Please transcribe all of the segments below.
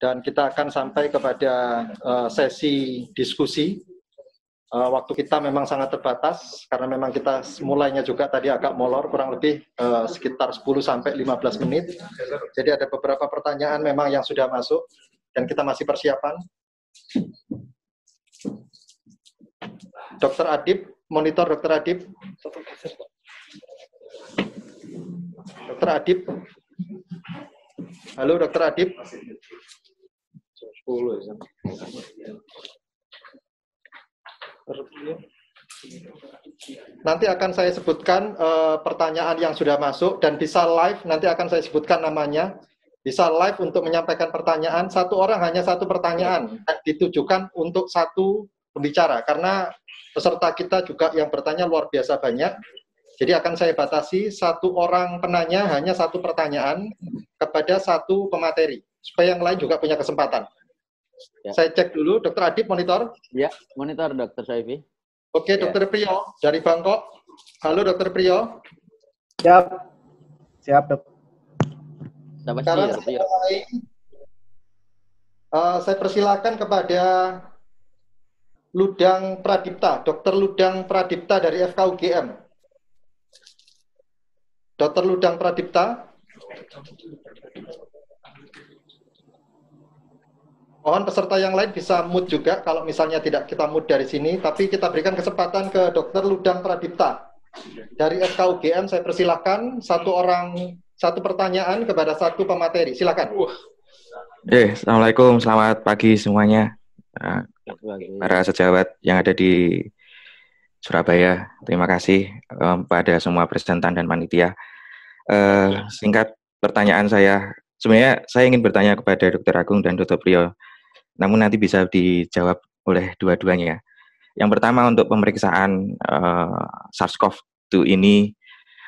dan kita akan sampai kepada sesi diskusi. Waktu kita memang sangat terbatas karena memang kita mulainya juga tadi agak molor, kurang lebih sekitar 10-15 menit. Jadi ada beberapa pertanyaan memang yang sudah masuk dan kita masih persiapan. Dr. Adib, monitor Dr. Adib. Dr. Adib. Halo Dr. Adib. Nanti akan saya sebutkan pertanyaan yang sudah masuk dan bisa live, nanti akan saya sebutkan namanya. Bisa live untuk menyampaikan pertanyaan, satu orang hanya satu pertanyaan dan ditujukan untuk satu pembicara karena peserta kita juga yang bertanya luar biasa banyak. Jadi akan saya batasi satu orang penanya hanya satu pertanyaan kepada satu pemateri supaya yang lain juga punya kesempatan. Ya. Saya cek dulu, Dr. Adib monitor. Ya, monitor Dr. Saifi. Oke, ya. Dr. Priyo dari Bangkok. Halo Dr. Priyo. Siap, siap Dok. Sekarang saya mulai. Saya persilakan kepada Ludang Pradipta, Dr. Ludang Pradipta dari FKUGM. Dr. Ludang Pradipta. Mohon peserta yang lain bisa mute juga kalau misalnya tidak kita mute dari sini, tapi kita berikan kesempatan ke Dr. Ludang Pradipta. Dari FKUGM saya persilahkan satu pertanyaan kepada satu pemateri. Silakan. Assalamualaikum, selamat pagi semuanya. Para sejawat yang ada di Surabaya, terima kasih pada semua presentan dan panitia. Singkat pertanyaan saya, sebenarnya saya ingin bertanya kepada Dr. Agung dan Dr. Priyo, namun nanti bisa dijawab oleh dua-duanya. Yang pertama untuk pemeriksaan SARS-CoV-2 ini,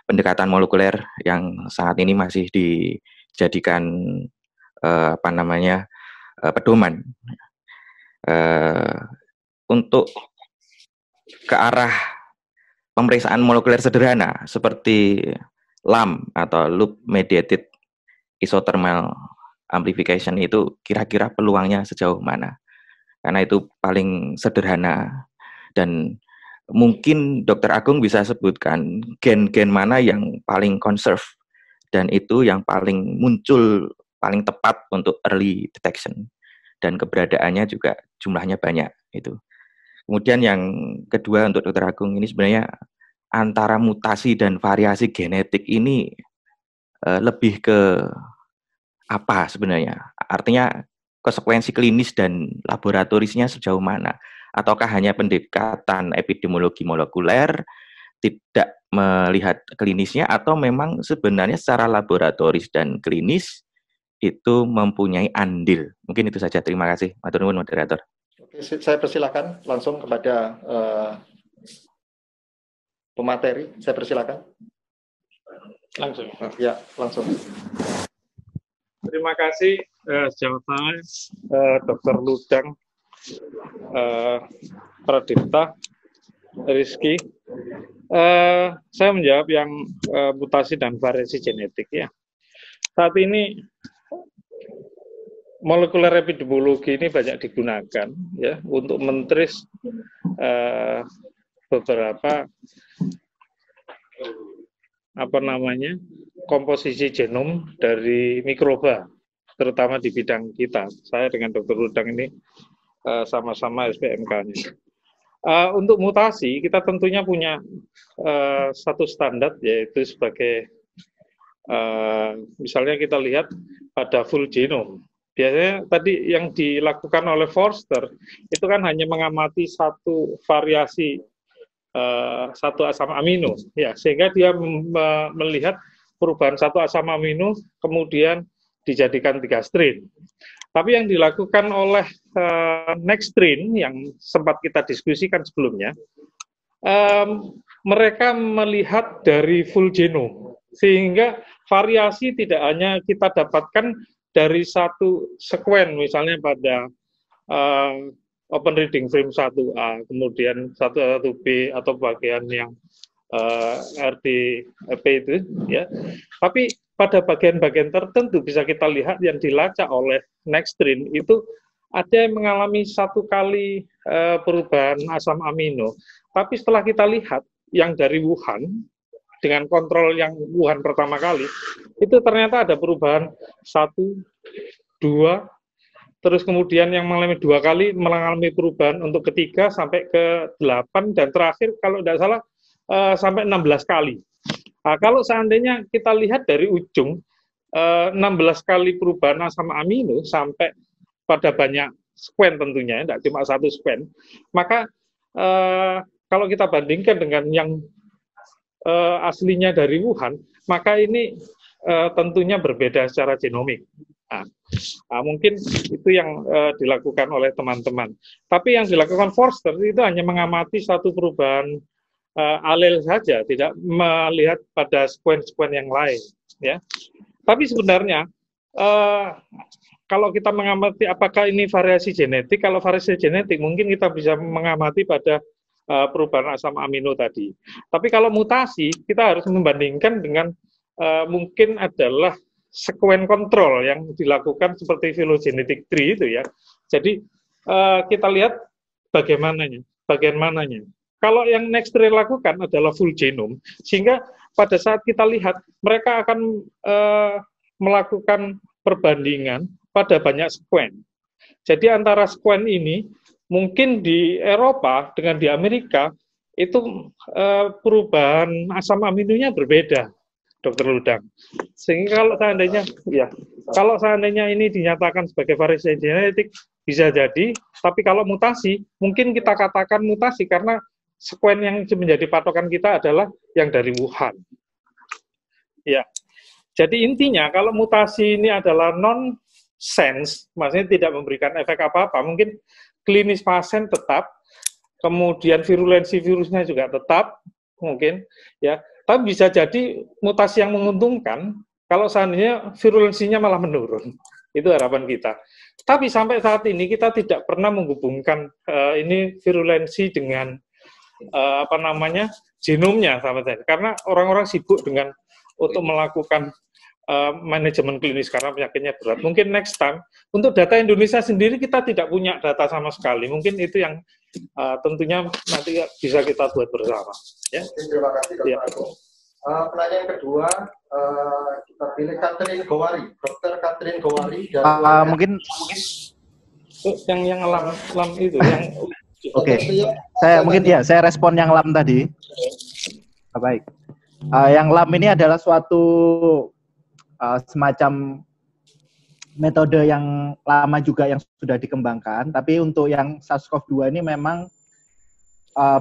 pendekatan molekuler yang saat ini masih dijadikan pedoman untuk ke arah pemeriksaan molekuler sederhana seperti LAM atau Loop Mediated Isothermal Amplification itu kira-kira peluangnya sejauh mana? Karena itu paling sederhana dan mungkin Dr. Agung bisa sebutkan gen-gen mana yang paling conserve dan itu yang paling muncul, paling tepat untuk early detection dan keberadaannya juga jumlahnya banyak itu. Kemudian yang kedua untuk Dr. Agung ini sebenarnya antara mutasi dan variasi genetik ini lebih ke apa sebenarnya? Artinya konsekuensi klinis dan laboratorisnya sejauh mana? Ataukah hanya pendekatan epidemiologi molekuler, tidak melihat klinisnya, atau memang sebenarnya secara laboratoris dan klinis itu mempunyai andil? Mungkin itu saja. Terima kasih. Matur nuwun, moderator. Oke, saya persilakan langsung kepada pemateri. Saya persilakan. Langsung. Ya, langsung. Terima kasih, jawabannya Dr. Ludang Pradipta Rizky. Saya menjawab yang mutasi dan variasi genetik ya. Saat ini molekuler epidemiologi ini banyak digunakan ya untuk mentris beberapa komposisi genom dari mikroba, terutama di bidang kita. Saya dengan Dr. Ludang ini sama-sama SPMK-nya. Untuk mutasi, kita tentunya punya satu standar, yaitu sebagai, misalnya kita lihat pada full genome. Biasanya tadi yang dilakukan oleh Forster, itu kan hanya mengamati satu variasi, satu asam amino, ya, sehingga dia melihat perubahan satu asam amino, kemudian dijadikan 3 strain. Tapi yang dilakukan oleh Nextstrain yang sempat kita diskusikan sebelumnya, mereka melihat dari full genome, sehingga variasi tidak hanya kita dapatkan dari satu sekuen, misalnya pada open reading frame 1A, kemudian 1B atau bagian yang RDP itu, ya. Tapi pada bagian-bagian tertentu bisa kita lihat yang dilacak oleh Nextrin itu ada yang mengalami 1 kali perubahan asam amino. Tapi setelah kita lihat yang dari Wuhan, dengan kontrol yang Wuhan pertama kali, itu ternyata ada perubahan 1, 2, terus kemudian yang mengalami 2 kali mengalami perubahan untuk ketiga sampai ke 8, dan terakhir kalau tidak salah sampai 16 kali. Nah, kalau seandainya kita lihat dari ujung 16 kali perubahan asam amino sampai pada banyak squen tentunya, tidak cuma 1 squen, maka kalau kita bandingkan dengan yang aslinya dari Wuhan, maka ini tentunya berbeda secara genomik. Mungkin itu yang dilakukan oleh teman-teman. Tapi yang dilakukan Forster itu hanya mengamati satu perubahan alel saja, tidak melihat pada squen-squen yang lain. Ya. Tapi sebenarnya kalau kita mengamati apakah ini variasi genetik, kalau variasi genetik mungkin kita bisa mengamati pada perubahan asam amino tadi. Tapi kalau mutasi, kita harus membandingkan dengan mungkin adalah sekuen kontrol yang dilakukan seperti phylogenetic tree itu ya. Jadi kita lihat bagaimananya. Kalau yang Nextrin lakukan adalah full genome, sehingga pada saat kita lihat mereka akan melakukan perbandingan pada banyak sekuen. Jadi antara sekuen ini mungkin di Eropa dengan di Amerika itu perubahan asam aminonya berbeda, Dr. Ludang. Sehingga kalau seandainya ini dinyatakan sebagai variasi genetik bisa jadi, tapi kalau mutasi mungkin kita katakan mutasi karena sekuen yang menjadi patokan kita adalah yang dari Wuhan. Ya. Jadi intinya kalau mutasi ini adalah non-sense, maksudnya tidak memberikan efek apa-apa, mungkin klinis pasien tetap, kemudian virulensi virusnya juga tetap, mungkin, ya. Tapi bisa jadi mutasi yang menguntungkan, kalau seandainya virulensinya malah menurun. Itu harapan kita. Tapi sampai saat ini kita tidak pernah menghubungkan ini virulensi dengan genomnya, sahabat saya. Karena orang-orang sibuk dengan untuk melakukan manajemen klinis karena penyakitnya berat. Mungkin next time, untuk data Indonesia sendiri kita tidak punya data sama sekali. Mungkin itu yang tentunya nanti bisa kita buat bersama. Ya. Terima kasih, Dr. Agung. Penanya yang kedua, kita pilih Catherine Gowari. Dr. Catherine Gowari. Mungkin yang lam itu. Yang Oke. Saya respon yang lam tadi. Baik. Yang lam ini adalah suatu semacam metode yang lama juga yang sudah dikembangkan, tapi untuk yang SARS-CoV-2 ini memang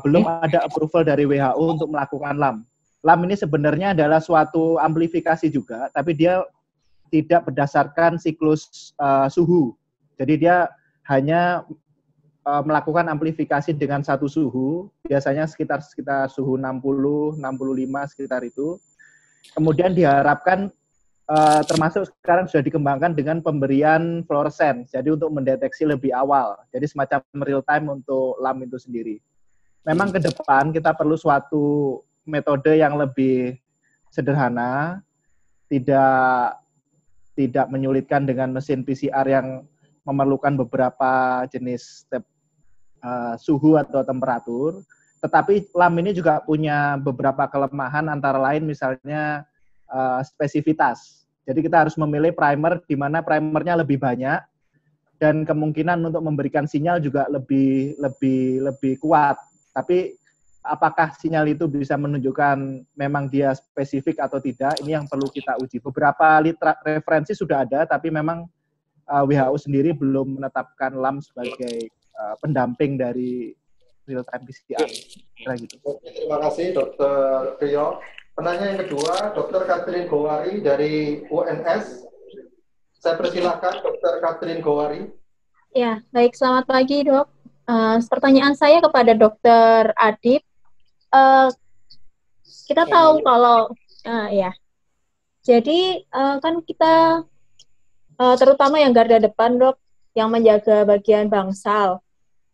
belum ada approval dari WHO untuk melakukan LAM. LAM ini sebenarnya adalah suatu amplifikasi juga, tapi dia tidak berdasarkan siklus suhu. Jadi dia hanya melakukan amplifikasi dengan satu suhu, biasanya sekitar suhu 60, 65 sekitar itu. Kemudian diharapkan termasuk sekarang sudah dikembangkan dengan pemberian fluoresen, jadi untuk mendeteksi lebih awal, jadi semacam real time untuk LAM itu sendiri. Memang ke depan kita perlu suatu metode yang lebih sederhana, tidak menyulitkan dengan mesin PCR yang memerlukan beberapa jenis suhu atau temperatur, tetapi LAM ini juga punya beberapa kelemahan, antara lain misalnya spesifitas. Jadi kita harus memilih primer di mana primernya lebih banyak dan kemungkinan untuk memberikan sinyal juga lebih kuat. Tapi apakah sinyal itu bisa menunjukkan memang dia spesifik atau tidak, ini yang perlu kita uji. Beberapa referensi sudah ada, tapi memang WHO sendiri belum menetapkan LAM sebagai pendamping dari real time PCR. Gitu. Terima kasih, Dr. Rio. Penanya yang kedua, Dr. Catherine Gowari dari UNS. Saya persilahkan Dr. Catherine Gowari. Ya, baik. Selamat pagi, Dok. Pertanyaan saya kepada Dr. Adib. Kita tahu kalau, jadi kan kita, terutama yang garda depan, Dok, yang menjaga bagian bangsal.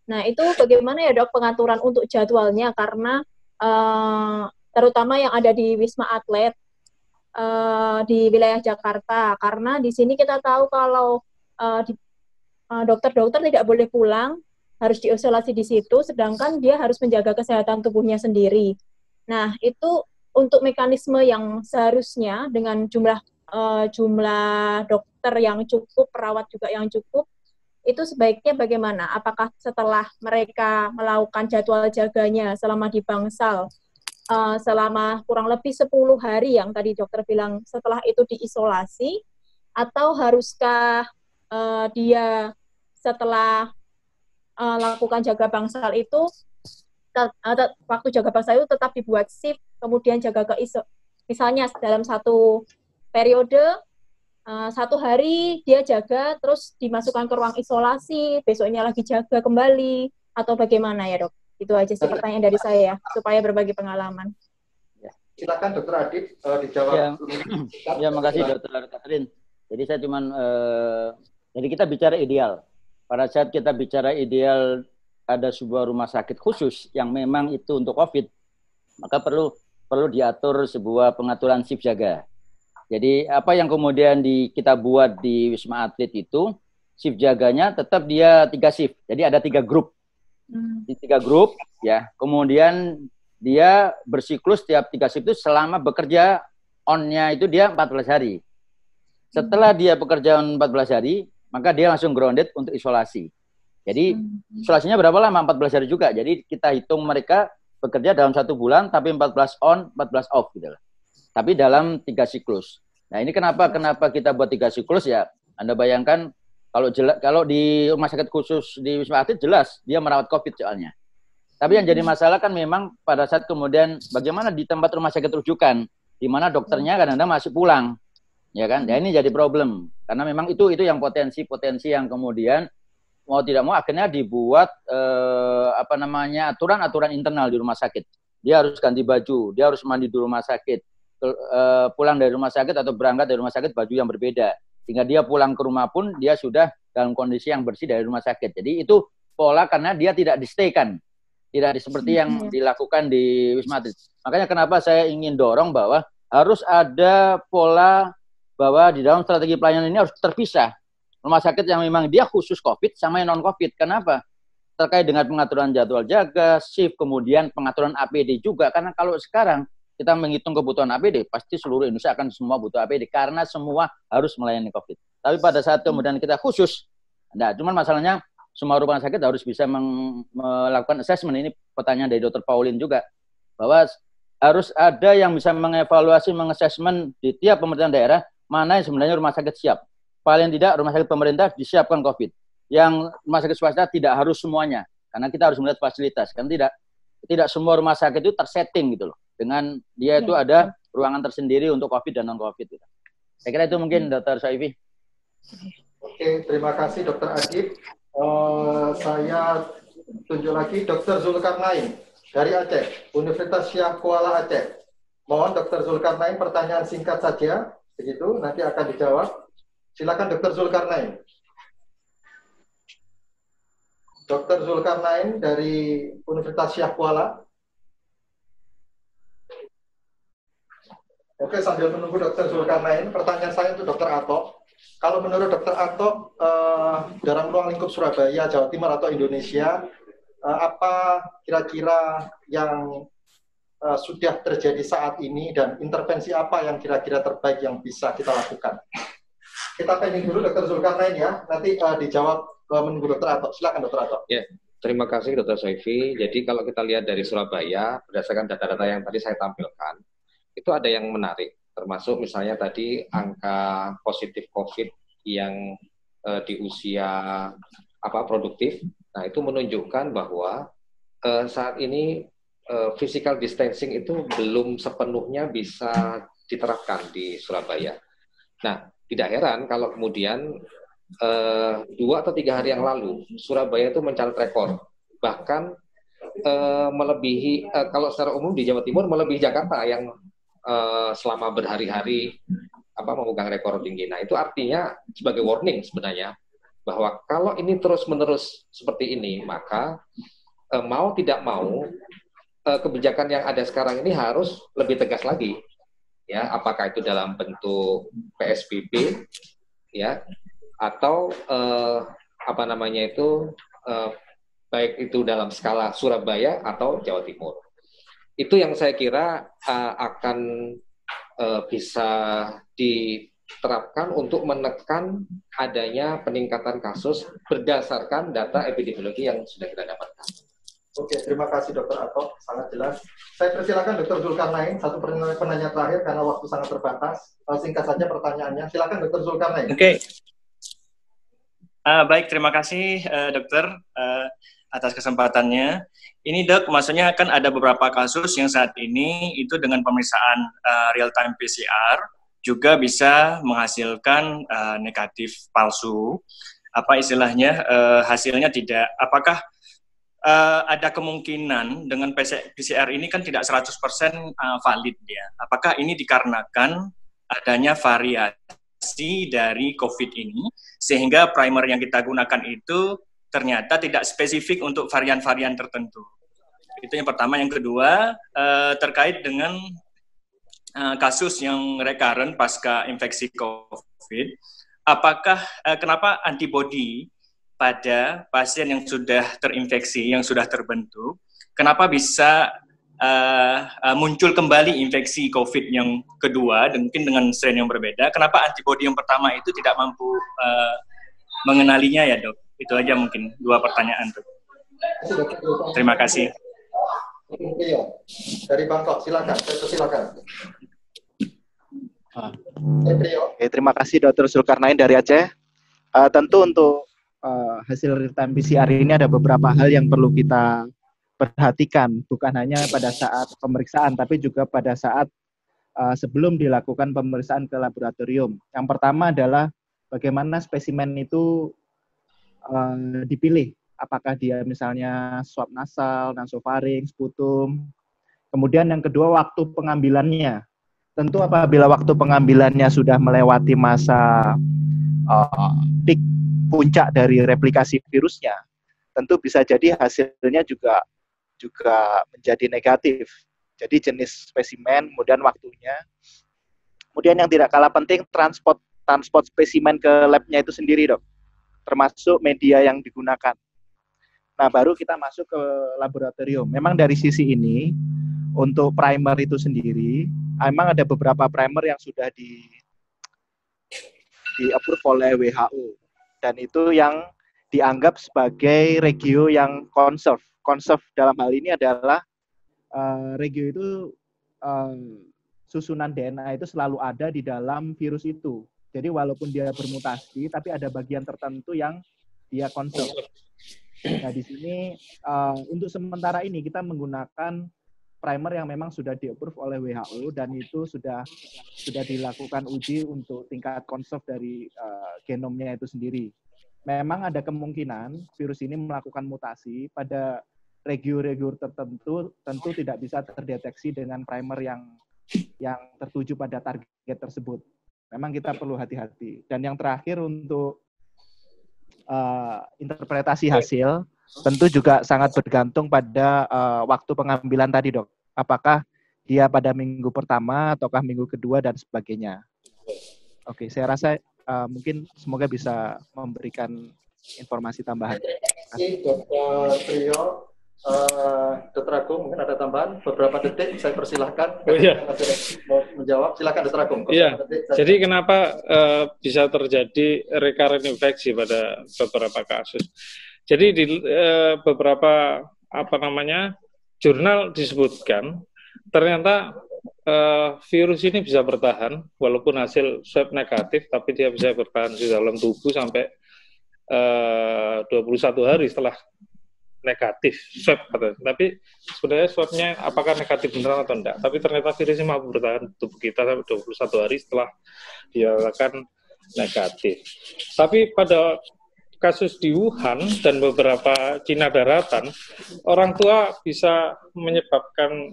Nah, itu bagaimana ya, Dok, pengaturan untuk jadwalnya? Karena terutama yang ada di Wisma Atlet, di wilayah Jakarta, karena di sini kita tahu kalau dokter-dokter tidak boleh pulang, harus diisolasi di situ, sedangkan dia harus menjaga kesehatan tubuhnya sendiri. Nah, itu untuk mekanisme yang seharusnya dengan jumlah dokter yang cukup, perawat juga yang cukup, itu sebaiknya bagaimana? Apakah setelah mereka melakukan jadwal jaganya selama di bangsal, selama kurang lebih 10 hari yang tadi dokter bilang, setelah itu diisolasi, atau haruskah dia setelah lakukan jaga bangsal itu, waktu jaga bangsal itu tetap dibuat shift, kemudian jaga misalnya dalam satu periode, 1 hari dia jaga, terus dimasukkan ke ruang isolasi, besoknya lagi jaga kembali, atau bagaimana ya dok? Itu aja sih pertanyaan dari saya, supaya berbagi pengalaman. Silakan Dokter Adib dijawab. Ya, makasih Dokter Catherine. Jadi saya cuman, jadi kita bicara ideal. Pada saat kita bicara ideal, ada sebuah rumah sakit khusus yang memang itu untuk COVID, maka perlu diatur sebuah pengaturan shift jaga. Jadi apa yang kemudian kita buat di Wisma Atlet itu, shift jaganya tetap dia 3 shift. Jadi ada 3 grup. Di 3 grup, ya. Kemudian dia bersiklus tiap 3 shift itu selama bekerja on-nya itu dia 14 hari. Setelah dia bekerja 14 hari, maka dia langsung grounded untuk isolasi. Jadi isolasinya berapa lama? 14 hari juga. Jadi kita hitung mereka bekerja dalam 1 bulan, tapi 14 on, 14 off gitu loh. Tapi dalam 3 siklus. Nah ini kenapa kita buat 3 siklus ya? Anda bayangkan kalau di rumah sakit khusus di Wisma Atlet jelas dia merawat COVID soalnya. Tapi yang jadi masalah kan memang pada saat kemudian bagaimana di tempat rumah sakit rujukan, di mana dokternya kadang-kadang masih pulang, ya kan? Ya ini jadi problem karena memang itu yang potensi yang kemudian mau tidak mau akhirnya dibuat aturan-aturan internal di rumah sakit. Dia harus ganti baju, dia harus mandi di rumah sakit. Pulang dari rumah sakit atau berangkat dari rumah sakit baju yang berbeda sehingga dia pulang ke rumah pun dia sudah dalam kondisi yang bersih dari rumah sakit. Jadi itu pola karena dia tidak di-stay-kan, tidak seperti yang dilakukan di Wisma Atlet. Makanya kenapa saya ingin dorong bahwa harus ada pola bahwa di dalam strategi pelayanan ini harus terpisah rumah sakit yang memang dia khusus COVID sama yang non COVID. Kenapa? Terkait dengan pengaturan jadwal jaga, shift, kemudian pengaturan APD juga. Karena kalau sekarang kita menghitung kebutuhan APD, pasti seluruh Indonesia akan semua butuh APD karena semua harus melayani COVID. Tapi pada saat kemudian kita khusus, cuman masalahnya semua rumah sakit harus bisa melakukan assessment. Ini pertanyaan dari Dr. Pauline juga, bahwa harus ada yang bisa mengevaluasi, mengassessment di tiap pemerintahan daerah, mana yang sebenarnya rumah sakit siap. Paling tidak rumah sakit pemerintah disiapkan COVID. Yang rumah sakit swasta tidak harus semuanya, karena kita harus melihat fasilitas. Karena tidak semua rumah sakit itu tersetting gitu loh. Dengan dia itu ada ruangan tersendiri untuk COVID dan non-COVID. Gitu. Saya kira itu mungkin Dr. Saifi. Oke, terima kasih Dr. Adib. Saya tunjuk lagi Dr. Zulkarnain dari Aceh, Universitas Syah Kuala Aceh. Mohon Dr. Zulkarnain pertanyaan singkat saja, begitu nanti akan dijawab. Silakan Dr. Zulkarnain. Dr. Zulkarnain dari Universitas Syah Kuala. Oke, sambil menunggu Dr. Zulkarnain, pertanyaan saya untuk Dr. Atok. Kalau menurut Dr. Atok, dalam ruang lingkup Surabaya, Jawa Timur atau Indonesia, apa kira-kira yang sudah terjadi saat ini dan intervensi apa yang kira-kira terbaik yang bisa kita lakukan? Kita pending dulu Dr. Zulkarnain ya, nanti dijawab menunggu Dr. Atok. Silakan Dr. Atok. Ya, terima kasih Dr. Saifi. Jadi kalau kita lihat dari Surabaya, berdasarkan data-data yang tadi saya tampilkan, itu ada yang menarik, termasuk misalnya tadi angka positif COVID yang di usia produktif. Nah, itu menunjukkan bahwa saat ini physical distancing itu belum sepenuhnya bisa diterapkan di Surabaya. Nah, tidak heran kalau kemudian 2 atau 3 hari yang lalu Surabaya itu mencatat rekor, bahkan melebihi kalau secara umum di Jawa Timur melebihi Jakarta yang selama berhari-hari memegang rekor tinggi. Nah, itu artinya sebagai warning sebenarnya bahwa kalau ini terus-menerus seperti ini, maka mau tidak mau kebijakan yang ada sekarang ini harus lebih tegas lagi. ya, apakah itu dalam bentuk PSBB, ya, atau baik itu dalam skala Surabaya atau Jawa Timur. Itu yang saya kira akan bisa diterapkan untuk menekan adanya peningkatan kasus berdasarkan data epidemiologi yang sudah kita dapatkan. Oke, terima kasih Dr. Ato, sangat jelas. Saya persilakan Dr. Zulkarnain, satu penanya terakhir karena waktu sangat terbatas. Singkat saja pertanyaannya. Silakan Dr. Zulkarnain. Oke. Baik, terima kasih dokter atas kesempatannya. Ini dok, maksudnya kan ada beberapa kasus yang saat ini itu dengan pemeriksaan real time PCR juga bisa menghasilkan negatif palsu. Apa istilahnya hasilnya tidak? Apakah ada kemungkinan dengan PCR ini kan tidak 100% valid ya? Apakah ini dikarenakan adanya variasi dari COVID ini sehingga primer yang kita gunakan itu ternyata tidak spesifik untuk varian-varian tertentu? Itu yang pertama. Yang kedua, terkait dengan kasus yang recurrent pasca infeksi COVID, apakah kenapa antibodi pada pasien yang sudah terinfeksi, yang sudah terbentuk, kenapa bisa muncul kembali infeksi COVID yang kedua, dan mungkin dengan strain yang berbeda, kenapa antibodi yang pertama itu tidak mampu mengenalinya ya dok? Itu aja mungkin 2 pertanyaan dok. Terima kasih. Dari Bangkok, silakan. Oke, terima kasih Dr. Zulkarnain dari Aceh. Tentu untuk hasil real time PCR ini ada beberapa hal yang perlu kita perhatikan, bukan hanya pada saat pemeriksaan, tapi juga pada saat sebelum dilakukan pemeriksaan ke laboratorium. Yang pertama adalah bagaimana spesimen itu dipilih. Apakah dia misalnya swab nasal, nasofaring, sputum. Kemudian yang kedua, waktu pengambilannya. Tentu apabila waktu pengambilannya sudah melewati masa peak puncak dari replikasi virusnya, tentu bisa jadi hasilnya juga menjadi negatif. Jadi jenis spesimen, kemudian waktunya. Kemudian yang tidak kalah penting, transport spesimen ke labnya itu sendiri, dok. Termasuk media yang digunakan. Nah, baru kita masuk ke laboratorium. Memang dari sisi ini, untuk primer itu sendiri, memang ada beberapa primer yang sudah di-approve oleh WHO. Dan itu yang dianggap sebagai regio yang conserve. Conserve dalam hal ini adalah regio itu susunan DNA itu selalu ada di dalam virus itu. Jadi walaupun dia bermutasi, tapi ada bagian tertentu yang dia conserve. Nah, di sini untuk sementara ini kita menggunakan primer yang memang sudah di-approve oleh WHO dan itu sudah dilakukan uji untuk tingkat conserve dari genomnya itu sendiri. Memang ada kemungkinan virus ini melakukan mutasi pada regio-regio tertentu, tentu tidak bisa terdeteksi dengan primer yang tertuju pada target tersebut. Memang kita perlu hati-hati. Dan yang terakhir untuk interpretasi hasil, tentu juga sangat bergantung pada waktu pengambilan tadi, dok. Apakah dia pada minggu pertama, ataukah minggu kedua, dan sebagainya. Oke, saya rasa mungkin semoga bisa memberikan informasi tambahan. Terima kasih, Dr. Trio. Dr. Agung, mungkin ada tambahan beberapa detik, saya persilahkan. Oh iya. Mau menjawab, silakan Dr. Agung. Iya. Jadi kenapa bisa terjadi recurrent infeksi pada beberapa kasus? Jadi di beberapa jurnal disebutkan ternyata virus ini bisa bertahan walaupun hasil swab negatif, tapi dia bisa bertahan di dalam tubuh sampai 21 hari setelah negatif swab, tapi sebenarnya swabnya apakah negatif beneran atau enggak, tapi ternyata virusnya mampu bertahan di tubuh kita sampai 21 hari setelah dinyatakan negatif. Tapi pada kasus di Wuhan dan beberapa Cina daratan, orang tua bisa menyebabkan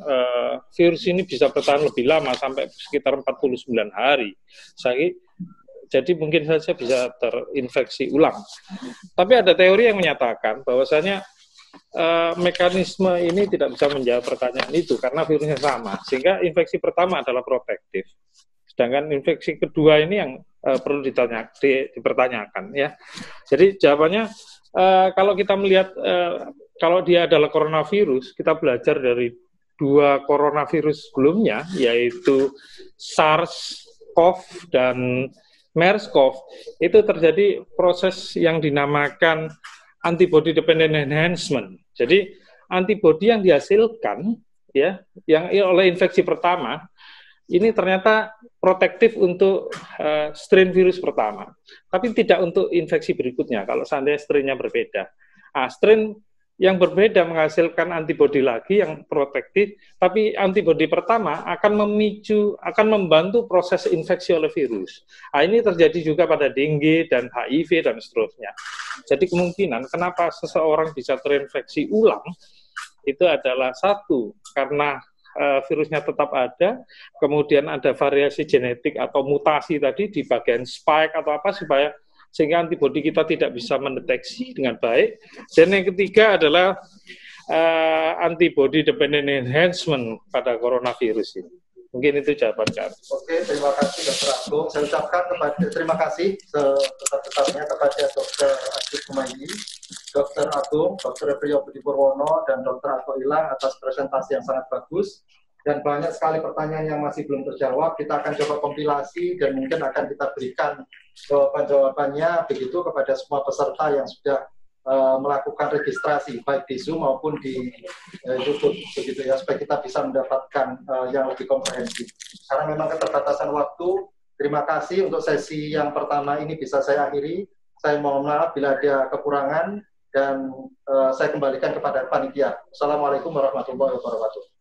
virus ini bisa bertahan lebih lama sampai sekitar 49 hari. Jadi mungkin saja bisa terinfeksi ulang. Tapi ada teori yang menyatakan bahwasanya mekanisme ini tidak bisa menjawab pertanyaan itu karena virusnya sama. Sehingga infeksi pertama adalah protektif. Sedangkan infeksi kedua ini yang perlu dipertanyakan ya. Jadi jawabannya kalau kita melihat kalau dia adalah coronavirus, kita belajar dari 2 coronavirus sebelumnya, yaitu SARS-CoV dan MERS-CoV. Itu terjadi proses yang dinamakan antibody dependent enhancement. Jadi antibody yang dihasilkan ya, yang oleh infeksi pertama ini ternyata protektif untuk strain virus pertama, tapi tidak untuk infeksi berikutnya kalau seandainya strainnya berbeda. Strain yang berbeda menghasilkan antibodi lagi yang protektif, tapi antibodi pertama akan membantu proses infeksi oleh virus. Ini terjadi juga pada dengue dan HIV dan seterusnya. Jadi kemungkinan kenapa seseorang bisa terinfeksi ulang itu adalah satu, karena virusnya tetap ada, kemudian ada variasi genetik atau mutasi tadi di bagian spike atau apa sehingga antibodi kita tidak bisa mendeteksi dengan baik. Dan yang ketiga adalah antibody dependent enhancement pada coronavirus ini. Mungkin itu jawaban kami. Oke, terima kasih Dr. Agung. Saya ucapkan terima kasih sebesar-besarnya kepada Dr. Agus Kumaydi, Dr. Agung, Dr. Priyo Budi Purwono, dan Dr. Ato Ilang atas presentasi yang sangat bagus. Dan banyak sekali pertanyaan yang masih belum terjawab. Kita akan coba kompilasi dan mungkin akan kita berikan jawaban-jawabannya begitu kepada semua peserta yang sudah melakukan registrasi baik di Zoom maupun di YouTube begitu ya, supaya kita bisa mendapatkan yang lebih komprehensif. Karena memang keterbatasan waktu, terima kasih untuk sesi yang pertama ini bisa saya akhiri. Saya mohon maaf bila ada kekurangan dan saya kembalikan kepada panitia. Assalamualaikum warahmatullahi wabarakatuh.